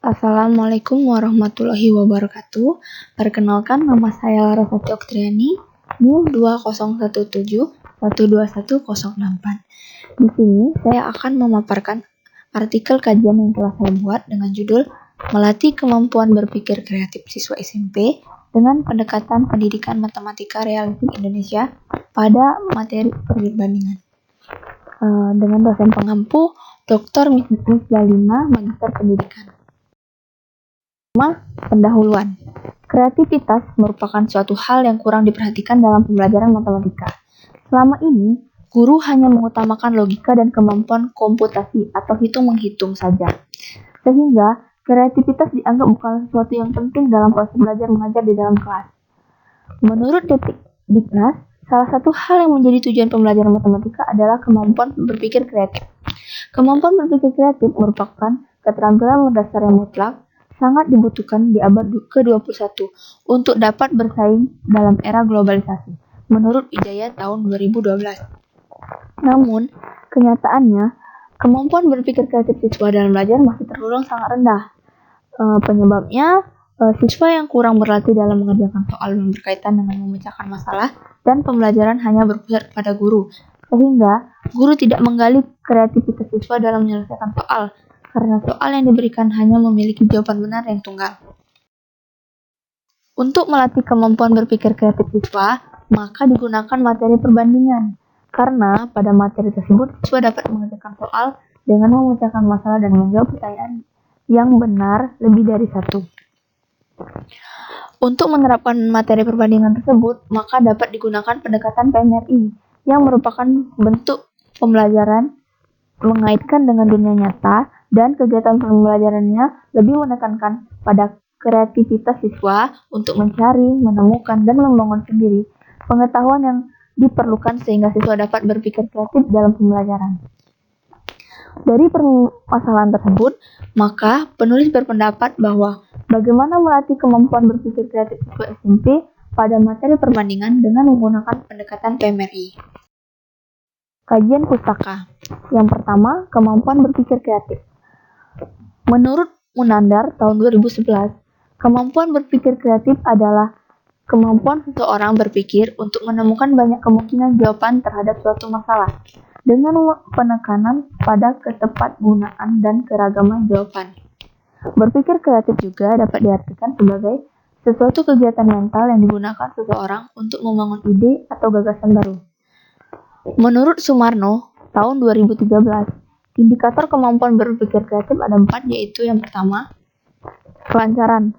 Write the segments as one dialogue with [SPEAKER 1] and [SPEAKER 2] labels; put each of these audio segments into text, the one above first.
[SPEAKER 1] Assalamualaikum warahmatullahi wabarakatuh. Perkenalkan, nama saya Larasati Oktriani, NIM 2017121064. Di sini saya akan memaparkan artikel kajian yang telah saya buat dengan judul Melatih Kemampuan Berpikir Kreatif Siswa SMP dengan Pendekatan Pendidikan Matematika Realistik Indonesia pada materi perbandingan. Dengan dosen pengampu Dr. Misdalina, Magister Pendidikan. Pendahuluan. Kreativitas merupakan suatu hal yang kurang diperhatikan dalam pembelajaran matematika. Selama ini, guru hanya mengutamakan logika dan kemampuan komputasi atau hitung-menghitung saja. Sehingga, kreativitas dianggap bukan sesuatu yang penting dalam proses belajar mengajar di dalam kelas. Menurut Diknas, salah satu hal yang menjadi tujuan pembelajaran matematika adalah kemampuan berpikir kreatif. Kemampuan berpikir kreatif merupakan keterampilan mendasar yang mutlak, sangat dibutuhkan di abad ke-21 untuk dapat bersaing dalam era globalisasi, menurut Wijaya tahun 2012. Namun, kenyataannya, kemampuan berpikir kreatif siswa dalam belajar masih tergolong sangat rendah. Penyebabnya, siswa yang kurang berlatih dalam mengerjakan soal yang berkaitan dengan memecahkan masalah dan pembelajaran hanya berpusat kepada guru, sehingga guru tidak menggali kreativitas siswa dalam menyelesaikan soal, karena soal yang diberikan hanya memiliki jawaban benar yang tunggal. Untuk melatih kemampuan berpikir kreatif siswa, maka digunakan materi perbandingan, karena pada materi tersebut siswa dapat mengerjakan soal dengan memecahkan masalah dan menjawab pertanyaan yang benar lebih dari satu. Untuk menerapkan materi perbandingan tersebut, maka dapat digunakan pendekatan PMRI, yang merupakan bentuk pembelajaran mengaitkan dengan dunia nyata, dan kegiatan pembelajarannya lebih menekankan pada kreativitas siswa untuk mencari, menemukan, dan membangun sendiri pengetahuan yang diperlukan sehingga siswa dapat berpikir kreatif dalam pembelajaran. Dari permasalahan tersebut, maka penulis berpendapat bahwa bagaimana melatih kemampuan berpikir kreatif siswa SMP pada materi perbandingan dengan menggunakan pendekatan PMRI. Kajian pustaka. Yang pertama, kemampuan berpikir kreatif. Menurut Munandar tahun 2011, kemampuan berpikir kreatif adalah kemampuan seseorang berpikir untuk menemukan banyak kemungkinan jawaban terhadap suatu masalah, dengan penekanan pada ketepatgunaan dan keragaman jawaban. Berpikir kreatif juga dapat diartikan sebagai sesuatu kegiatan mental yang digunakan seseorang untuk membangun ide atau gagasan baru. Menurut Sumarno, tahun 2013, indikator kemampuan berpikir kreatif ada 4, yaitu yang pertama, kelancaran.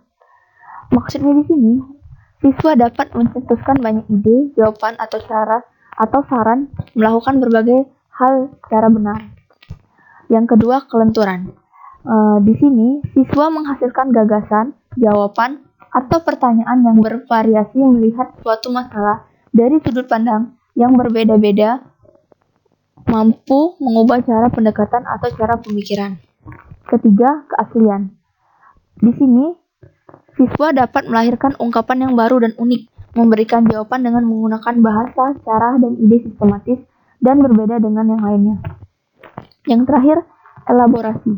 [SPEAKER 1] Maksudnya di sini, siswa dapat mencetuskan banyak ide, jawaban atau saran melakukan berbagai hal secara benar. Yang kedua, kelenturan. Di sini, siswa menghasilkan gagasan, jawaban, atau pertanyaan yang bervariasi melihat suatu masalah dari sudut pandang yang berbeda-beda, mampu mengubah cara pendekatan atau cara pemikiran. Ketiga, keaslian. Di sini, siswa dapat melahirkan ungkapan yang baru dan unik, memberikan jawaban dengan menggunakan bahasa, cara, dan ide sistematis dan berbeda dengan yang lainnya. Yang terakhir, elaborasi.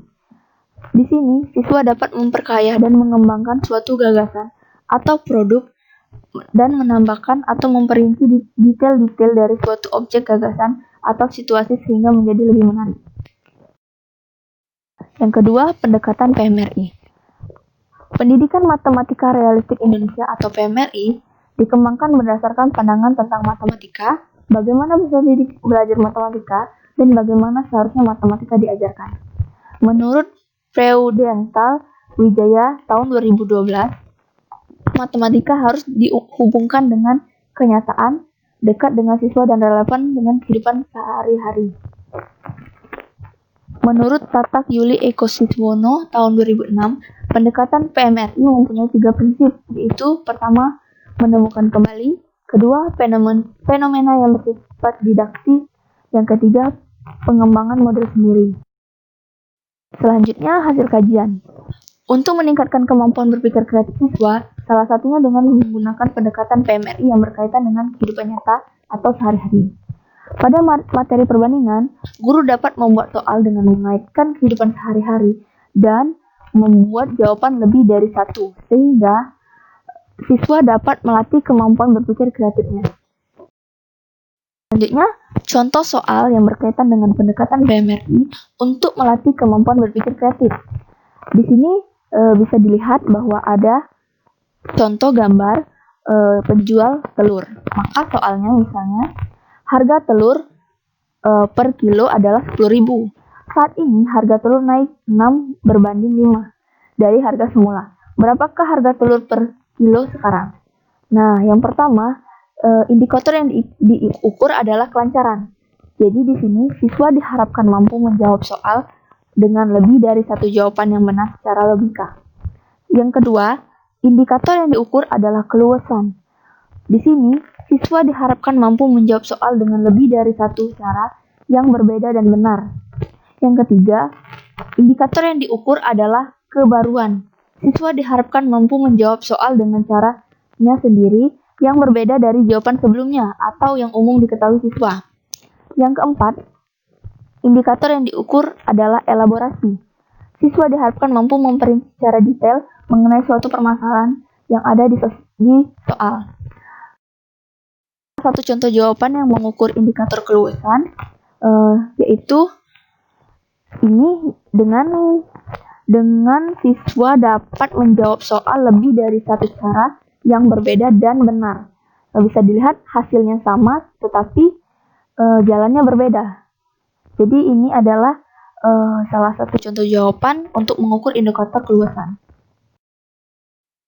[SPEAKER 1] Di sini, siswa dapat memperkaya dan mengembangkan suatu gagasan atau produk dan menambahkan atau memperinci detail-detail dari suatu objek gagasan atau situasi sehingga menjadi lebih menarik. Yang kedua, pendekatan PMRI. Pendidikan Matematika Realistik Indonesia atau PMRI dikembangkan berdasarkan pandangan tentang matematika, bagaimana bisa belajar matematika, dan bagaimana seharusnya matematika diajarkan. Menurut Freudenthal Wijaya tahun 2012, matematika harus dihubungkan dengan kenyataan, dekat dengan siswa dan relevan dengan kehidupan sehari-hari. Menurut Tatak Yuli Eko Siswono tahun 2006, pendekatan PMRI mempunyai 3 prinsip, yaitu pertama, menemukan kembali, kedua, fenomena yang bersifat didaktik, yang ketiga, pengembangan model sendiri. Selanjutnya, hasil kajian. Untuk meningkatkan kemampuan berpikir kreatif siswa, salah satunya dengan menggunakan pendekatan PMRI yang berkaitan dengan kehidupan nyata atau sehari-hari. Pada materi perbandingan, guru dapat membuat soal dengan mengaitkan kehidupan sehari-hari dan membuat jawaban lebih dari satu, sehingga siswa dapat melatih kemampuan berpikir kreatifnya. Selanjutnya, contoh soal yang berkaitan dengan pendekatan PMRI untuk melatih kemampuan berpikir kreatif. Di sini bisa dilihat bahwa ada contoh gambar penjual telur. Maka soalnya misalnya, harga telur per kilo adalah 10.000. Saat ini harga telur naik 6 berbanding 5 dari harga semula. Berapakah harga telur per kilo sekarang? Nah, yang pertama, indikator yang diukur adalah kelancaran. Jadi di sini siswa diharapkan mampu menjawab soal dengan lebih dari satu jawaban yang benar secara logika. Yang kedua, indikator yang diukur adalah keluasan. Di sini, siswa diharapkan mampu menjawab soal dengan lebih dari satu cara yang berbeda dan benar. Yang ketiga, indikator yang diukur adalah kebaruan. Siswa diharapkan mampu menjawab soal dengan caranya sendiri yang berbeda dari jawaban sebelumnya atau yang umum diketahui siswa. Yang keempat, indikator yang diukur adalah elaborasi. Siswa diharapkan mampu memperinci secara detail mengenai suatu permasalahan yang ada di soal. Satu contoh jawaban yang mengukur indikator keluasan yaitu ini dengan siswa dapat menjawab soal lebih dari satu cara yang berbeda dan benar. Bisa dilihat hasilnya sama tetapi jalannya berbeda. Jadi ini adalah salah satu contoh jawaban untuk mengukur indikator keluasan.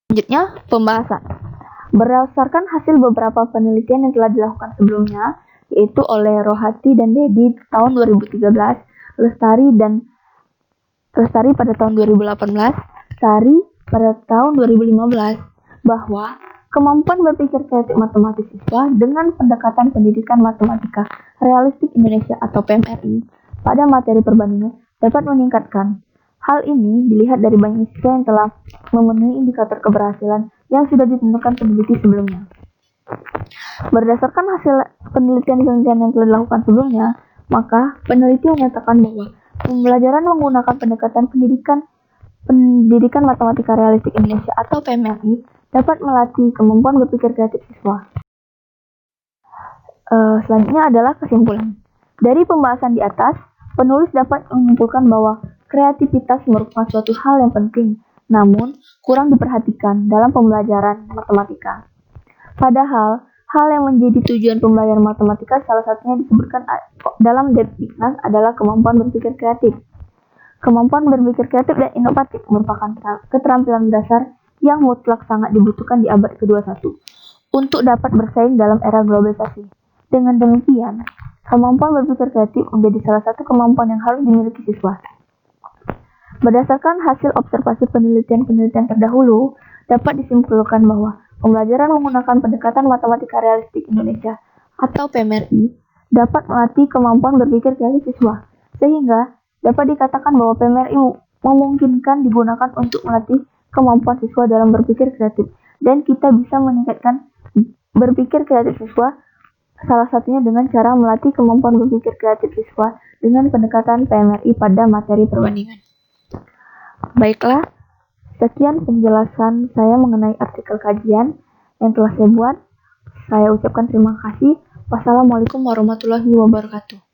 [SPEAKER 1] Selanjutnya, pembahasan. Berdasarkan hasil beberapa penelitian yang telah dilakukan sebelumnya, yaitu oleh Rohati dan Dedi tahun 2013, Lestari pada tahun 2018, Sari pada tahun 2015, bahwa kemampuan berpikir kreatif matematis siswa dengan pendekatan pendidikan matematika realistik Indonesia atau PMRI pada materi perbandingan dapat meningkatkan. Hal ini dilihat dari banyak siswa yang telah memenuhi indikator keberhasilan yang sudah ditentukan peneliti sebelumnya. Berdasarkan hasil penelitian-penelitian yang telah dilakukan sebelumnya, maka peneliti menyatakan bahwa pembelajaran menggunakan pendekatan pendidikan matematika realistik Indonesia atau PMRI dapat melatih kemampuan berpikir kreatif siswa. Selanjutnya adalah kesimpulan. Dari pembahasan di atas, penulis dapat menyimpulkan bahwa kreativitas merupakan suatu hal yang penting, namun kurang diperhatikan dalam pembelajaran matematika. Padahal, hal yang menjadi tujuan pembelajaran matematika salah satunya disebutkan dalam Depdiknas adalah kemampuan berpikir kreatif. Kemampuan berpikir kreatif dan inovatif merupakan keterampilan dasar yang mutlak sangat dibutuhkan di abad ke-21 untuk dapat bersaing dalam era globalisasi. Dengan demikian, kemampuan berpikir kreatif menjadi salah satu kemampuan yang harus dimiliki siswa. Berdasarkan hasil observasi penelitian-penelitian terdahulu, dapat disimpulkan bahwa pembelajaran menggunakan pendekatan matematika realistik Indonesia atau PMRI dapat melatih kemampuan berpikir kreatif siswa, sehingga dapat dikatakan bahwa PMRI memungkinkan digunakan untuk melatih kemampuan siswa dalam berpikir kreatif, dan kita bisa meningkatkan berpikir kreatif siswa salah satunya dengan cara melatih kemampuan berpikir kreatif siswa dengan pendekatan PMRI pada materi perbandingan. Baiklah, sekian penjelasan saya mengenai artikel kajian yang telah saya buat. Saya ucapkan terima kasih. Wassalamualaikum warahmatullahi wabarakatuh.